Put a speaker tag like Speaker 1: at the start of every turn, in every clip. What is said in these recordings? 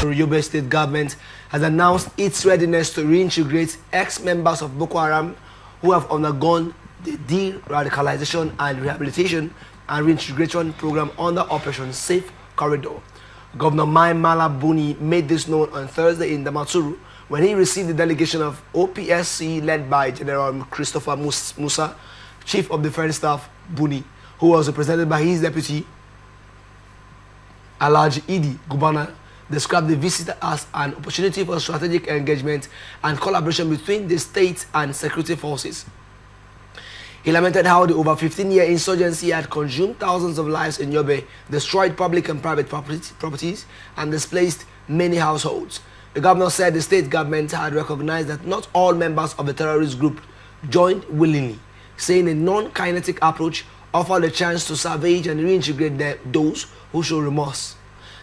Speaker 1: Yobe State Government has announced its readiness to reintegrate ex-members of Boko Haram who have undergone the De-radicalisation and Rehabilitation and Reintegration Program under Operation Safe Corridor. Governor Mai Mala Buni made this known on Thursday in Damaturu when he received the delegation of OPSC led by General Christopher Musa, Chief of Defence Staff Buni, who was represented by his deputy Alhaji Idi Gubana, described the visit as an opportunity for strategic engagement and collaboration between the state and security forces. He lamented how the over 15-year insurgency had consumed thousands of lives in Yobe, destroyed public and private properties, and displaced many households. The governor said the state government had recognized that not all members of the terrorist group joined willingly, saying a non-kinetic approach offered a chance to salvage and reintegrate those who show remorse.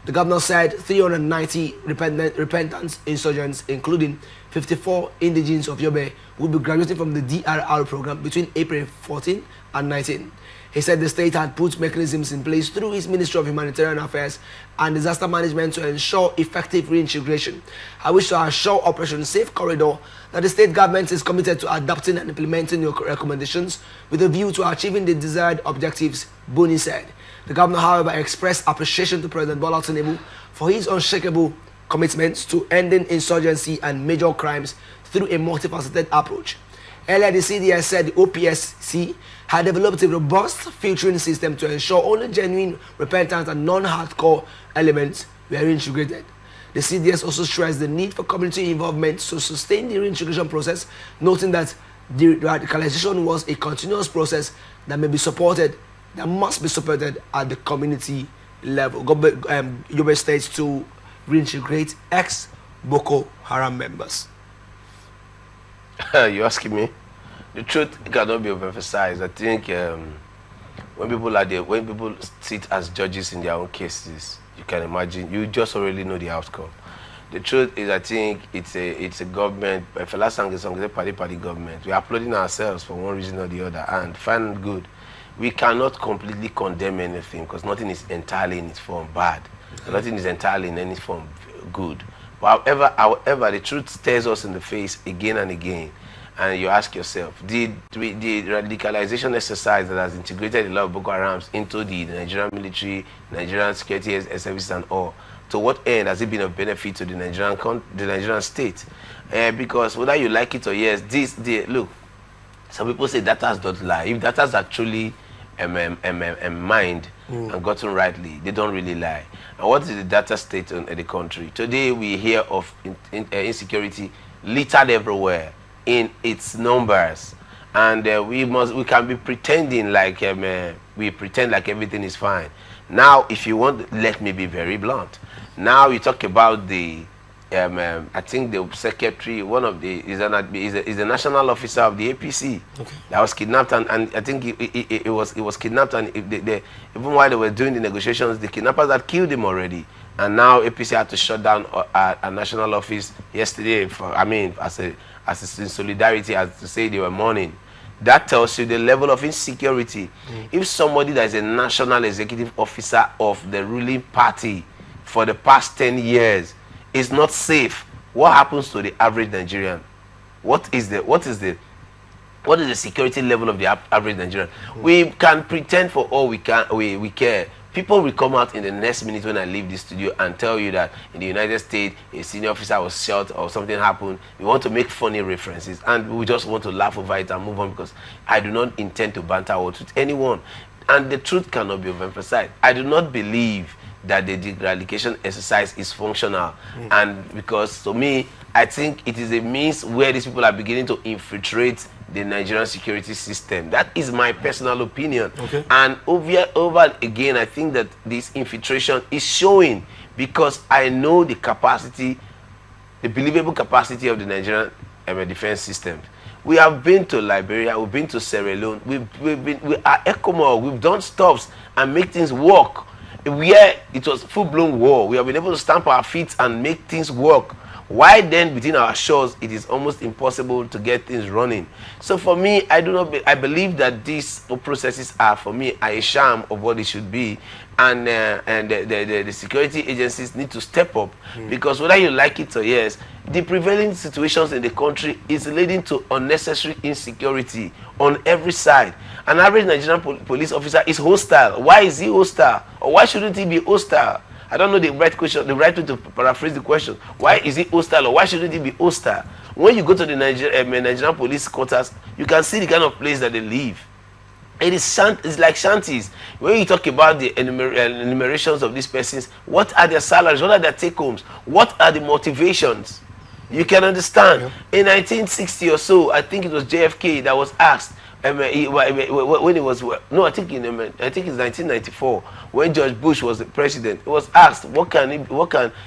Speaker 1: The governor said 390 repentant insurgents, including 54 indigenes of Yobe, will be graduating from the DRR program between April 14 and 19. He said the state had put mechanisms in place through its Ministry of Humanitarian Affairs and Disaster Management to ensure effective reintegration. I wish to assure Operation Safe Corridor that the state government is committed to adopting and implementing your recommendations with a view to achieving the desired objectives, Buni said. The governor, however, expressed appreciation to President Bola Tinubu for his unshakable commitments to ending insurgency and major crimes through a multifaceted approach. Earlier, the CDS said the OPSC had developed a robust filtering system to ensure only genuine, repentant, and non-hardcore elements were reintegrated. The CDS also stressed the need for community involvement to sustain the reintegration process, noting that de-radicalisation was a continuous process that must be supported at the community level. Yobe State to reintegrate ex-Boko Haram members.
Speaker 2: You're asking me? The truth cannot be overemphasized. I think when people sit as judges in their own cases, you can imagine, you just already know the outcome. The truth is, I think it's a government, if a last is a party government. We are applauding ourselves for one reason or the other, and fine good. We cannot completely condemn anything because nothing is entirely in its form bad. Nothing is entirely in any form good. But however, the truth stares us in the face again and again. And you ask yourself, the radicalization exercise that has integrated a lot of Boko Harams into the Nigerian military, Nigerian security services and all, to what end has it been of benefit to the Nigerian state? Because whether you like it or yes, look, some people say data don't lie. If data is actually mined and gotten rightly, they don't really lie. And what is the data state in the country? Today we hear of insecurity littered everywhere in its numbers, and we can be pretending like we pretend like everything is fine. Now, if you want, let me be very blunt. Now you talk about the I think the secretary, one of the is a national officer of the APC, okay, that was kidnapped, and I think it was kidnapped, and even while they were doing the negotiations, the kidnappers had killed him already, and now APC had to shut down a national office yesterday as in solidarity, as to say they were mourning. That tells you the level of insecurity. If somebody that is a national executive officer of the ruling party for the past 10 years is not safe, what happens to the average Nigerian? What is the security level of the average Nigerian? We can pretend for all we care. People will come out in the next minute when I leave the studio and tell you that in the United States a senior officer was shot or something happened. We want to make funny references and we just want to laugh over it and move on, because I do not intend to banter words with anyone. And the truth cannot be overemphasized. I do not believe that the de-radicalisation exercise is functional, and because to me, I think it is a means where these people are beginning to infiltrate the Nigerian security system. That is my personal opinion. Okay. And over again, I think that this infiltration is showing, because I know the capacity, the believable capacity of the Nigerian defense system. We have been to Liberia, we've been to Sierra Leone, we are ECOMOG, we've done stops and make things work. Where it was full-blown war, we have been able to stamp our feet and make things work. Why then within our shores it is almost impossible to get things running? So for me, I believe that these processes are, for me, a sham of what it should be, and the security agencies need to step up, because whether you like it or yes, the prevailing situations in the country is leading to unnecessary insecurity on every side. An average Nigerian police officer is hostile. Why is he hostile? Or why shouldn't he be hostile? I don't know the right question, the right way to paraphrase the question. Why is he hostile, or why shouldn't he be hostile? When you go to the Nigerian police quarters, you can see the kind of place that they live. It's like shanties. When you talk about the enumerations of these persons, what are their salaries? What are their take-homes? What are the motivations? You can understand. Yeah. In 1960 or so, I think it was JFK that was asked, when it was, no, I think it's 1994, when George Bush was the president. He was asked,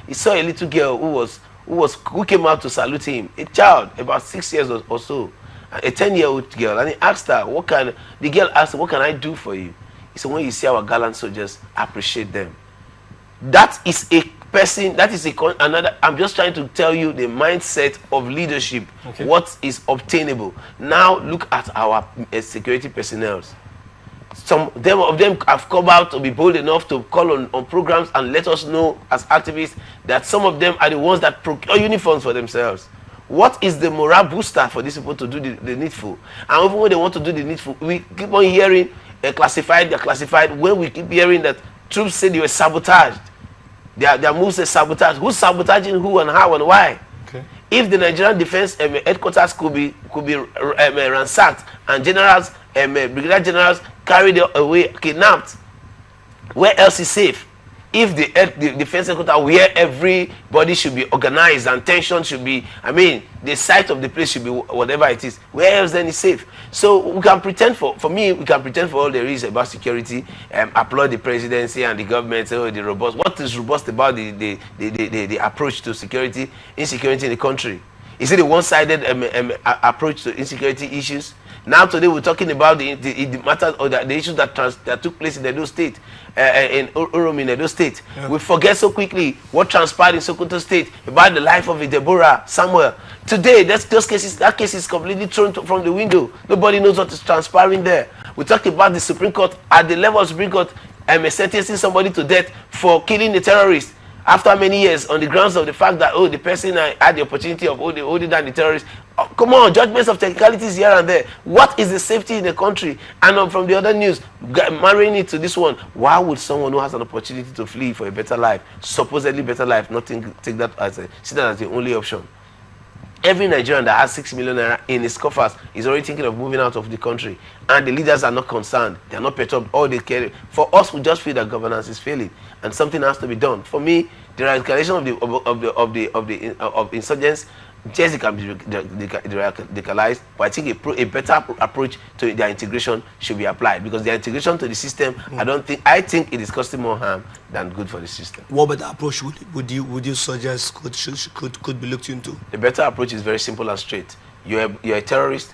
Speaker 2: he saw a little girl who came out to salute him, a child about 6 years or so, a 10-year-old girl, and he asked her, the girl asked him, what can I do for you? He said, when you see our gallant soldiers, appreciate them. That is a person, that is another. I'm just trying to tell you the mindset of leadership. Okay. What is obtainable. Now look at our security personnel. Some of them have come out to be bold enough to call on programs and let us know as activists that some of them are the ones that procure uniforms for themselves. What is the morale booster for these people to do the needful? And even when they want to do the needful, we keep on hearing they're classified. When we keep hearing that troops say they were sabotaged. Their moves are sabotage. Who's sabotaging who and how and why? Okay. If the Nigerian Defense headquarters could be ransacked and generals, brigadier generals carried away, kidnapped, where else is safe? If the defense headquarters, where everybody should be organized and tension should be, the site of the place should be whatever it is, where else then is safe? So we can pretend we can pretend for all there is about security, applaud the presidency and the government, say, the robust. What is robust about the approach to security, insecurity in the country? Is it a one-sided approach to insecurity issues? Now today we're talking about the matters or the issues that took place in Edo State, in Urum in Edo State. Yeah. We forget so quickly what transpired in Sokoto State about the life of a Deborah Samuel. Today, that case is completely thrown from the window. Nobody knows what is transpiring there. We talked about the Supreme Court at the level of Supreme Court sentencing somebody to death for killing a terrorist. After many years, on the grounds of the fact that, the person had the opportunity of holding down the terrorists. Oh, come on, judgments of technicalities here and there. What is the safety in the country? And from the other news, marrying it to this one, why would someone who has an opportunity to flee for a better life, supposedly better life, not take that as the only option? Every Nigerian that has 6 million naira in his coffers is already thinking of moving out of the country, and the leaders are not concerned. They are not perturbed. All they care for us, we just feel that governance is failing, and something has to be done. For me, the radicalization of insurgents, yes, it can be radicalized, but I think a better approach to their integration should be applied, because their integration to the system, I think it is costing more harm than good for the system.
Speaker 1: What better approach would you suggest could be looked into?
Speaker 2: The better approach is very simple and straight. You're a terrorist.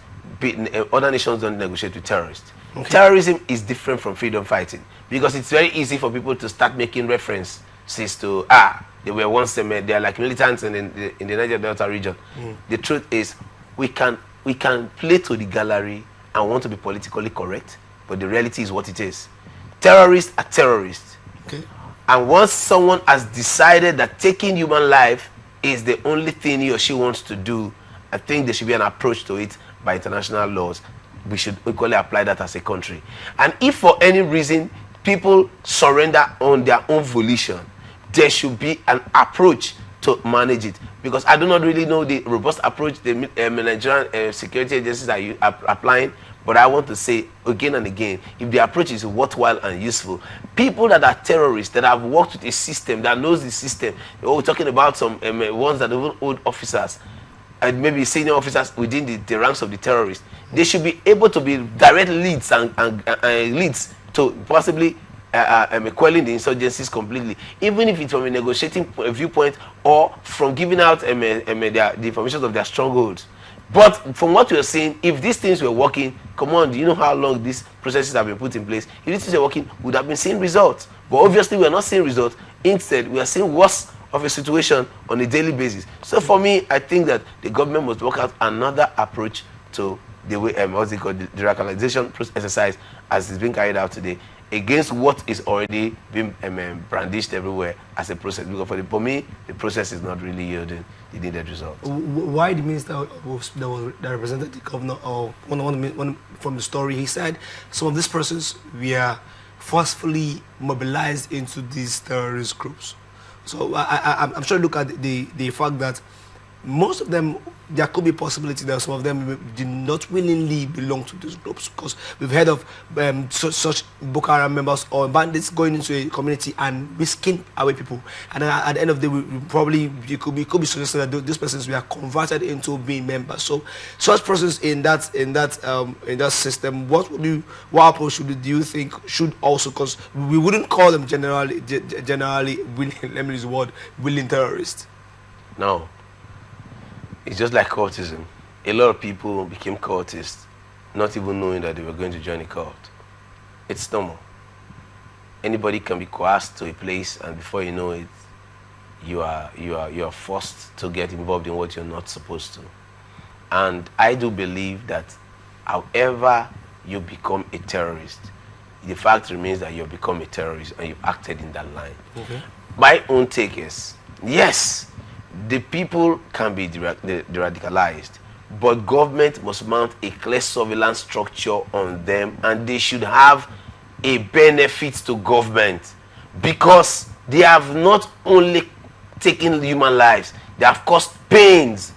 Speaker 2: Other nations don't negotiate with terrorists. Okay. Terrorism is different from freedom fighting, because it's very easy for people to start making references to they were once they are like militants in the Niger Delta region. The truth is, we can play to the gallery and want to be politically correct, but the reality is what it is. Terrorists are terrorists. Okay. And once someone has decided that taking human life is the only thing he or she wants to do, I think there should be an approach to it by international laws. We should equally apply that as a country. And if for any reason people surrender on their own volition, there should be an approach to manage it. Because I do not really know the robust approach the Nigerian security agencies are applying, but I want to say again and again, if the approach is worthwhile and useful, people that are terrorists, that have worked with a system, that knows the system, we're talking about some ones that even hold officers, and maybe senior officers within the ranks of the terrorists, they should be able to be direct leads and leads to possibly quelling the insurgencies completely, even if it's from a negotiating viewpoint or from giving out the information of their strongholds. But from what you're saying, if these things were working, come on, do you know how long these processes have been put in place? If these things were working, we would have been seeing results. But obviously, we are not seeing results. Instead, we are seeing worse of a situation on a daily basis. So for me, I think that the government must work out another approach to the way, what's it called, the de-radicalization exercise as it's being carried out today, against what is already being brandished everywhere as a process. Because for me, the process is not really yielding the needed result.
Speaker 1: Why the minister that represented the governor, or one from the story, he said some of these persons were forcefully mobilized into these terrorist groups. So I'm trying to look at the fact that most of them, there could be possibility that some of them did not willingly belong to these groups, because we've heard of such Boko Haram members or bandits going into a community and risking away people, and at the end of the day, it could be suggested that these persons were converted into being members. So such persons in that system, what approach do you think should also, because we wouldn't call them generally willing, let me use the word, willing terrorists?
Speaker 2: No. It's just like cultism. A lot of people became cultists, not even knowing that they were going to join a cult. It's normal. Anybody can be coerced to a place, and before you know it, you are forced to get involved in what you're not supposed to. And I do believe that however you become a terrorist, the fact remains that you've become a terrorist and you've acted in that line. Okay. My own take is, yes, the people can be de-radicalized, but government must mount a clear surveillance structure on them, and they should have a benefit to government, because they have not only taken human lives, they have caused pains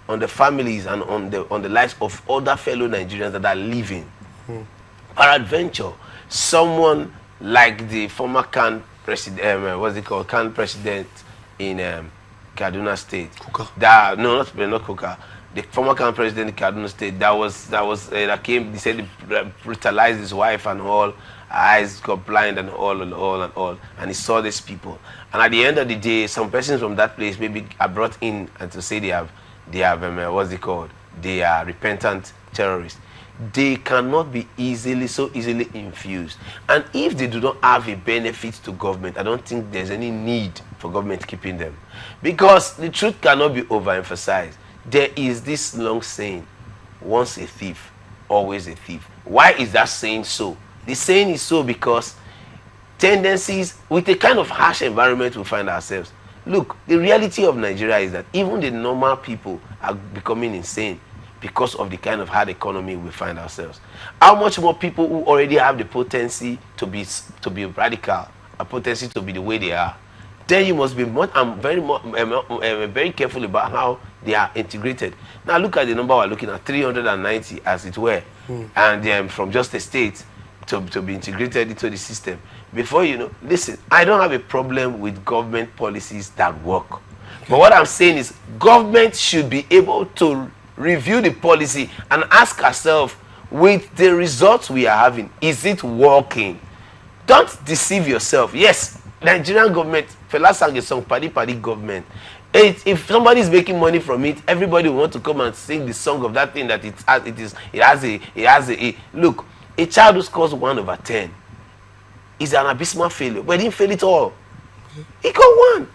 Speaker 2: on the families and on the lives of other fellow Nigerians that are living. Peradventure, someone like the former Khan president, Khan president in Kaduna State. That, no, not Kuka. The former Khan president in Kaduna State that came. They said he brutalized his wife and all. Her eyes got blind and all. And he saw these people. And at the end of the day, some persons from that place maybe are brought in and to say they have what's it called? They are repentant terrorists. They cannot be so easily infused. And if they do not have a benefit to government, I don't think there's any need for government keeping them. Because the truth cannot be overemphasized. There is this long saying, once a thief, always a thief. Why is that saying so? The saying is so because tendencies, with the kind of harsh environment we find ourselves. Look, the reality of Nigeria is that even the normal people are becoming insane because of the kind of hard economy we find ourselves. How much more people who already have the potency to be radical, a potency to be the way they are, then you must be very careful about how they are integrated. Now look at the number we're looking at, 390 as it were, and from just a state to be integrated into the system. Before you know, listen, I don't have a problem with government policies that work. But what I'm saying is government should be able to review the policy and ask ourselves, with the results we are having, is it working? Don't deceive yourself. Yes, Nigerian government, Fela sang a song, Paddy government. If somebody is making money from it, everybody will want to come and sing the song of that thing that it has a look. A child who scores 1 over 10 is an abysmal failure, but he didn't fail it all. He got 1.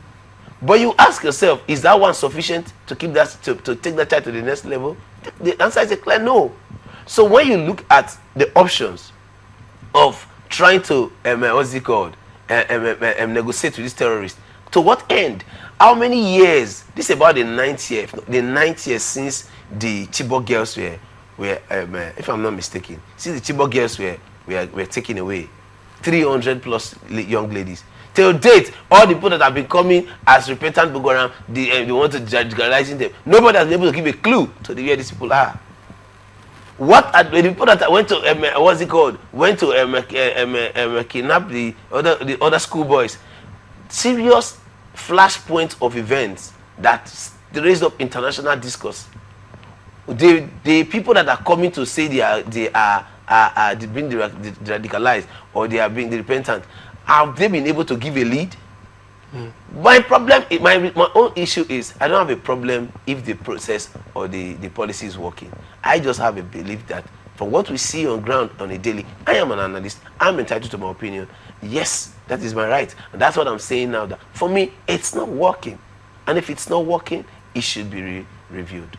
Speaker 2: But you ask yourself, is that 1 sufficient to keep that to take that child to the next level? The answer is a clear no. So when you look at the options of trying to negotiate with these terrorists, to what end? How many years? This is about the 9th year since the Chibok girls were if I'm not mistaken, since the Chibok girls were taken away, 300 plus young ladies. Till date, all the people that have been coming as repentant Boko Haram, they want to radicalize them. Nobody has been able to give a clue to where these people are. What are the people that went to went to kidnap the other schoolboys? Serious flashpoint of events that raised up international discourse. The people that are coming to say they are being radicalized or they are being repentant, have they been able to give a lead? My problem, my own issue is, I don't have a problem if the process or the policy is working. I just have a belief that from what we see on ground on a daily, I am an analyst, I'm entitled to my opinion. Yes, That is my right. And that's what I'm saying now. That for me, it's not working. And if it's not working, it should be reviewed.